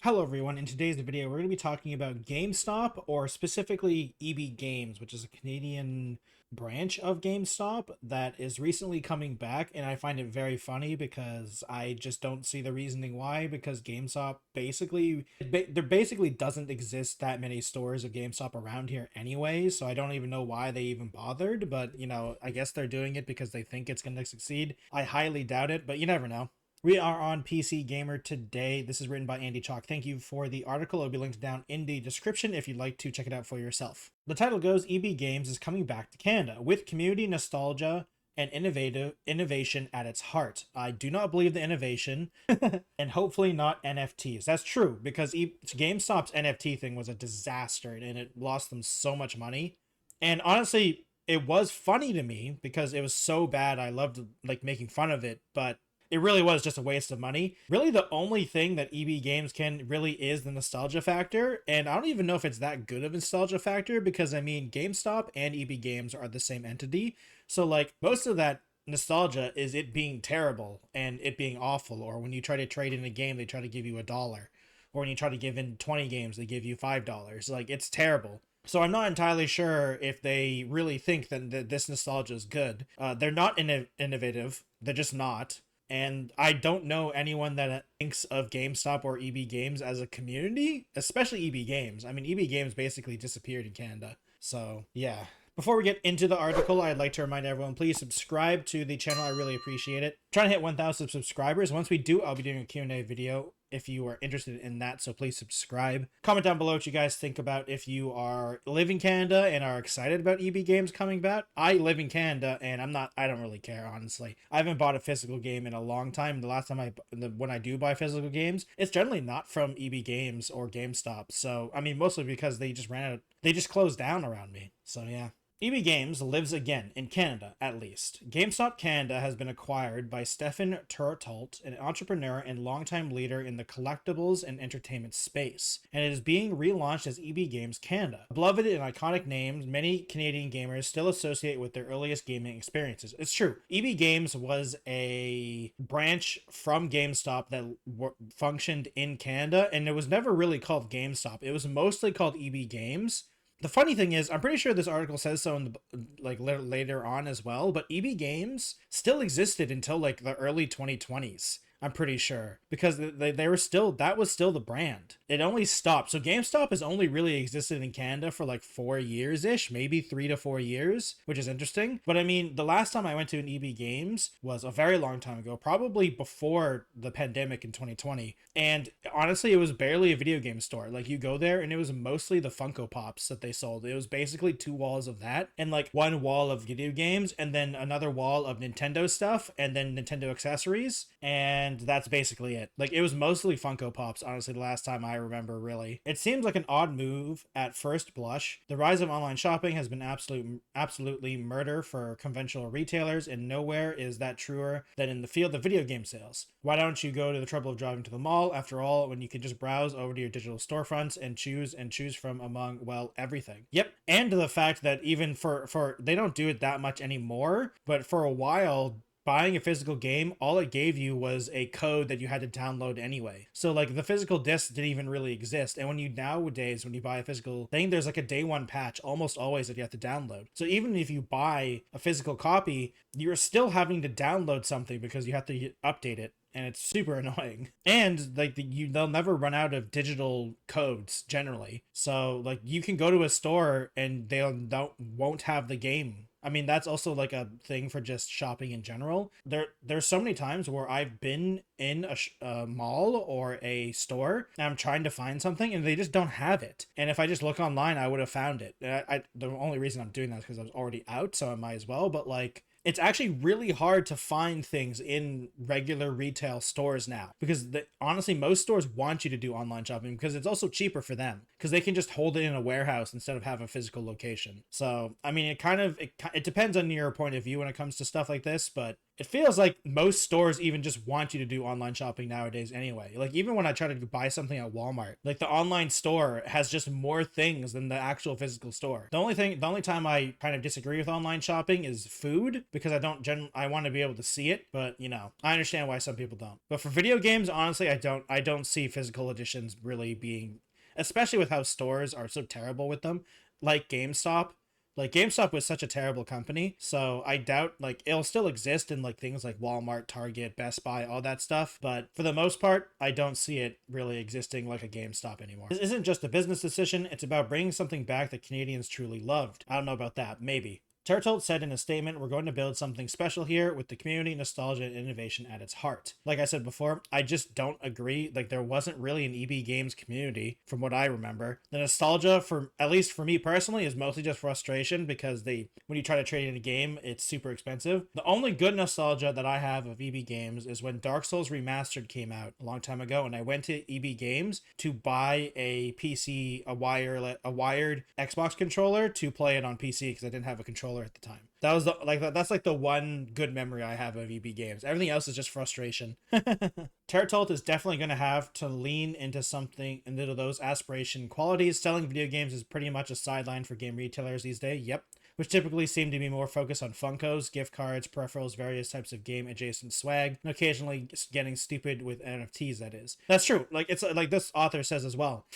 Hello everyone, in today's video we're going to be talking about GameStop, or specifically ebgames, which is a Canadian branch of GameStop that is recently coming back, and I find it very funny because I just don't see the reasoning why, because GameStop there basically doesn't exist that many stores of GameStop around here anyway, so I don't even know why they even bothered, but I guess they're doing it because they think it's going to succeed. I highly doubt it, but you never know. We are on PC Gamer today. This is written by Andy Chalk. Thank you for the article. It'll be linked down in the description if you'd like to check it out for yourself. The title goes, ebgames is coming back to Canada with community nostalgia and innovation at its heart. I do not believe the innovation and hopefully not NFTs. That's true because GameStop's NFT thing was a disaster and it lost them so much money. And honestly, it was funny to me because it was so bad. I loved making fun of it, but it really was just a waste of money. Really, the only thing that ebgames can really is the nostalgia factor, and I don't even know if it's that good of a nostalgia factor because, I mean, GameStop and ebgames are the same entity. So, most of that nostalgia is it being terrible and it being awful, or when you try to trade in a game, they try to give you $1. Or when you try to give in 20 games, they give you $5. It's terrible. So I'm not entirely sure if they really think that this nostalgia is good. They're not innovative. They're just not. And I don't know anyone that thinks of GameStop or ebgames as a community, especially ebgames. I mean, ebgames basically disappeared in Canada. So, yeah. Before we get into the article, I'd like to remind everyone, please subscribe to the channel. I really appreciate it. Trying to hit 1,000 subscribers. Once we do, I'll be doing a Q&A video if you are interested in that, so please subscribe. Comment down below what you guys think about if you live in Canada and are excited about ebgames coming back. I live in Canada and I don't really care, honestly. I haven't bought a physical game in a long time. The last time when I do buy physical games, it's generally not from ebgames or GameStop. So, I mean, mostly because they just closed down around me. So, yeah. ebgames lives again, in Canada at least. GameStop Canada has been acquired by Stefan Turtult, an entrepreneur and longtime leader in the collectibles and entertainment space, and it is being relaunched as ebgames Canada. Beloved and iconic names many Canadian gamers still associate with their earliest gaming experiences. It's true. ebgames was a branch from GameStop that functioned in Canada, and it was never really called GameStop. It was mostly called ebgames. The funny thing is, I'm pretty sure this article says so in later on as well, but ebgames still existed until the early 2020s. I'm pretty sure because they were still, that was still the brand. It only stopped. So GameStop has only really existed in Canada for 4 years ish, maybe 3 to 4 years, which is interesting. But I mean, the last time I went to an ebgames was a very long time ago, probably before the pandemic in 2020. And honestly, it was barely a video game store. You go there and it was mostly the funkopops that they sold. It was basically 2 walls of that and 1 wall of video games and then another wall of Nintendo stuff and then Nintendo accessories. And that's basically it. It was mostly Funko Pops, honestly, the last time I remember, really. It seems like an odd move at first blush. The rise of online shopping has been absolutely murder for conventional retailers, and nowhere is that truer than in the field of video game sales. Why don't you go to the trouble of driving to the mall, after all, when you can just browse over to your digital storefronts and choose from among, well, everything. Yep. And the fact that even for they don't do it that much anymore, but for a while, buying a physical game, all it gave you was a code that you had to download anyway. So the physical disc didn't even really exist. And when you buy a physical thing, there's a day one patch almost always that you have to download. So even if you buy a physical copy, you're still having to download something because you have to update it. And it's super annoying. And they'll never run out of digital codes generally. So you can go to a store and won't have the game. I mean, that's also a thing for just shopping in general. There's so many times where I've been in a mall or a store and I'm trying to find something and they just don't have it. And if I just look online, I would have found it. The only reason I'm doing that is because I was already out, so I might as well. But it's actually really hard to find things in regular retail stores now because honestly, most stores want you to do online shopping because it's also cheaper for them because they can just hold it in a warehouse instead of have a physical location. So, I mean, it depends on your point of view when it comes to stuff like this, but it feels like most stores even just want you to do online shopping nowadays anyway. Like even when I try to buy something at Walmart, like the online store has just more things than the actual physical store. The only time I kind of disagree with online shopping is food, because I want to be able to see it, but you know, I understand why some people don't. But for video games, honestly, I don't see physical editions really being, especially with how stores are so terrible with them, like GameStop. Like GameStop was such a terrible company, so I doubt like it'll still exist in like things like Walmart, Target, Best Buy, all that stuff. But for the most part, I don't see it really existing like a GameStop anymore. This isn't just a business decision, it's about bringing something back that Canadians truly loved. I don't know about that, maybe. Turtle said in a statement, "We're going to build something special here with the community, nostalgia, and innovation at its heart." Like I said before, I just don't agree. Like there wasn't really an EB Games community from what I remember. The nostalgia, for at least for me personally, is mostly just frustration because when you try to trade in a game, it's super expensive. The only good nostalgia that I have of EB Games is when Dark Souls Remastered came out a long time ago, and I went to EB Games to buy a PC, a wired Xbox controller to play it on PC because I didn't have a controller at the time. That was that's like the one good memory I have of EB Games. Everything else is just frustration. Terratult is definitely going to have to lean into those aspiration qualities. Selling video games is pretty much a sideline for game retailers these days. Yep. Which typically seem to be more focused on Funkos, gift cards, peripherals, various types of game adjacent swag, and occasionally getting stupid with NFTs, that is. That's true. Like, it's like this author says as well.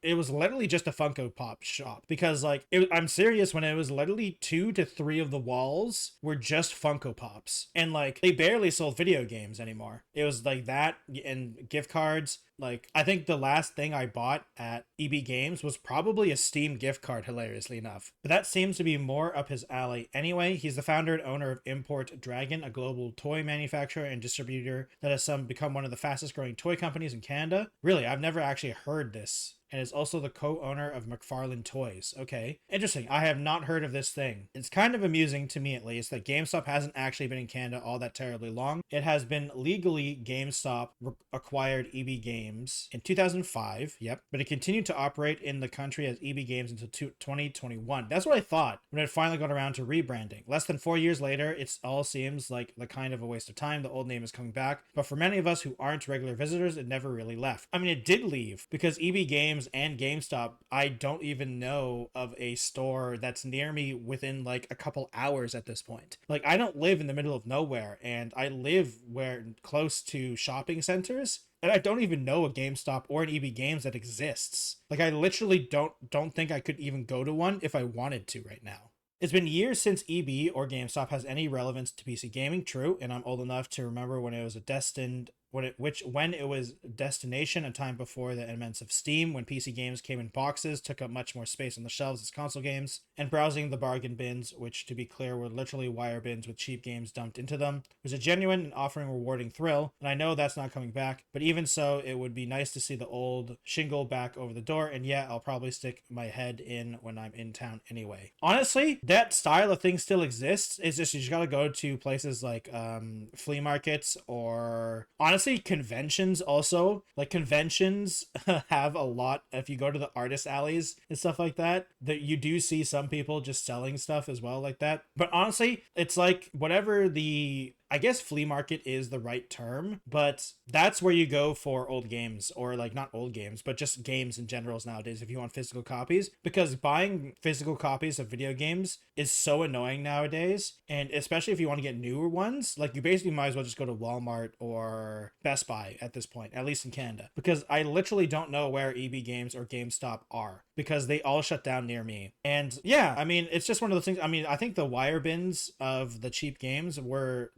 It was literally just a Funko Pop shop. Because, like, I'm serious when it was literally 2 to 3 of the walls were just Funko Pops. And, like, they barely sold video games anymore. It was like that and gift cards. Like, I think the last thing I bought at EB Games was probably a Steam gift card, hilariously enough. But that seems to be more up his alley anyway. He's the founder and owner of importdragon, a global toy manufacturer and distributor that has become one of the fastest growing toy companies in Canada. Really, I've never actually heard this. And is also the co-owner of mcfarlanetoys. Okay, interesting. I have not heard of this thing. It's kind of amusing to me, at least, that GameStop hasn't actually been in Canada all that terribly long. It has been legally GameStop acquired EB Games in 2005. Yep, but it continued to operate in the country as EB Games until 2021. That's what I thought when it finally got around to rebranding. Less than 4 years later, it all seems like the kind of a waste of time. The old name is coming back, but for many of us who aren't regular visitors, it never really left. I mean, it did leave because EB Games and GameStop, I don't even know of a store that's near me within like a couple hours at this point. Like, I don't live in the middle of nowhere, and I live close to shopping centers, and I don't even know a GameStop or an EB Games that exists. Like, I literally don't think I could even go to one if I wanted to right now. It's been years since EB or GameStop has any relevance to PC gaming, true, and I'm old enough to remember when it was when it was destination, a time before the advent of Steam, when PC games came in boxes, took up much more space on the shelves as console games, and browsing the bargain bins, which to be clear were literally wire bins with cheap games dumped into them, was a genuine and offering rewarding thrill, and I know that's not coming back, but even so, it would be nice to see the old shingle back over the door, and yeah, I'll probably stick my head in when I'm in town anyway. Honestly, that style of thing still exists. It's just you just gotta go to places like flea markets, or honestly conventions also. Like, conventions have a lot. If you go to the artist alleys and stuff like that you do see some people just selling stuff as well like that. But honestly, it's like whatever I guess flea market is the right term, but that's where you go for old games, or like not old games, but just games in general nowadays if you want physical copies, because buying physical copies of video games is so annoying nowadays, and especially if you want to get newer ones, like you basically might as well just go to Walmart or Best Buy at this point, at least in Canada, because I literally don't know where EB Games or GameStop are because they all shut down near me. And yeah, I mean, it's just one of those things. I mean, I think the wire bins of the cheap games were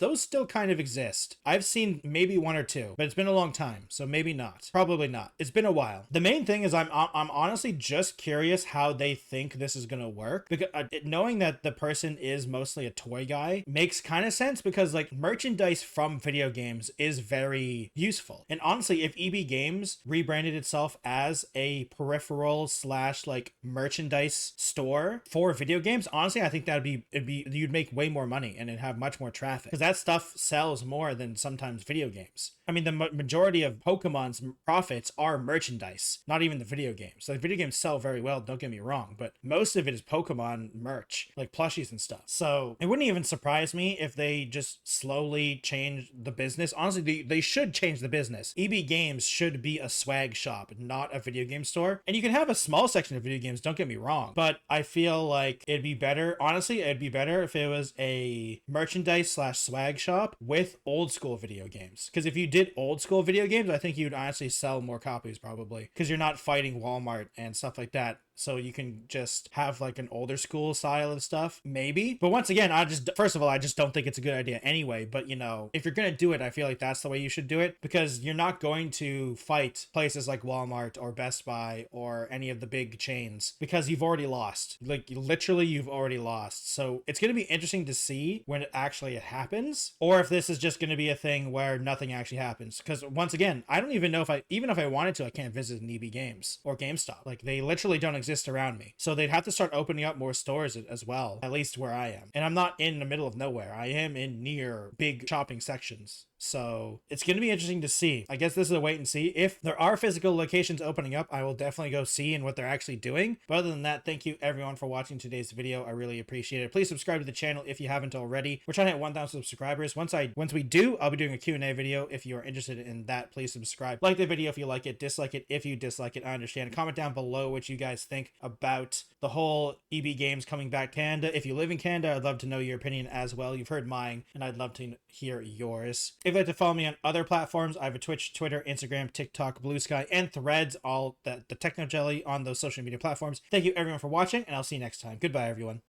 those still kind of exist. I've seen maybe 1 or 2, but it's been a long time, so maybe not. Probably not. It's been a while. The main thing is I'm honestly just curious how they think this is gonna work, because knowing that the person is mostly a toy guy makes kind of sense, because like merchandise from video games is very useful. And honestly, if EB Games rebranded itself as a peripheral peripheral slash like merchandise store for video games, honestly, I think you'd make way more money and it'd have much more traffic because that stuff sells more than sometimes video games. I mean, the majority of Pokemon's profits are merchandise, not even the video games. Like, video games sell very well, don't get me wrong, but most of it is Pokemon merch, like plushies and stuff. So it wouldn't even surprise me if they just slowly change the business. Honestly, they should change the business. EB Games should be a swag shop, not a video game store. And you can have a small section of video games, don't get me wrong, but I feel like it'd be better, honestly, it'd be better if it was a merchandise slash swag shop with old school video games. Because if you did old school video games, I think you'd honestly sell more copies probably, because you're not fighting Walmart and stuff like that. So you can just have like an older school style of stuff, maybe. But once again, first of all, I just don't think it's a good idea anyway. But you know, if you're going to do it, I feel like that's the way you should do it, because you're not going to fight places like Walmart or Best Buy or any of the big chains, because you've already lost. Like, literally, you've already lost. So it's going to be interesting to see when it actually happens, or if this is just going to be a thing where nothing actually happens. Because once again, I don't even know even if I wanted to, I can't visit an EB Games or GameStop. Like, they literally don't exist around me. So they'd have to start opening up more stores as well, at least where I am. And I'm not in the middle of nowhere. I am in near big shopping sections. So it's going to be interesting to see. I guess this is a wait and see. If there are physical locations opening up, I will definitely go see and what they're actually doing. But other than that, thank you everyone for watching today's video. I really appreciate it. Please subscribe to the channel if you haven't already. We're trying to hit 1,000 subscribers. Once we do, I'll be doing a Q&A video. If you are interested in that, please subscribe. Like the video if you like it, dislike it if you dislike it. I understand. Comment down below what you guys think about the whole EB Games coming back to Canada. If you live in Canada, I'd love to know your opinion as well. You've heard mine, and I'd love to hear yours. If you'd like to follow me on other platforms, I have a Twitch, Twitter, Instagram, TikTok, Blue Sky, and Threads, all the Techno Jelly on those social media platforms. Thank you everyone for watching, and I'll see you next time. Goodbye, everyone.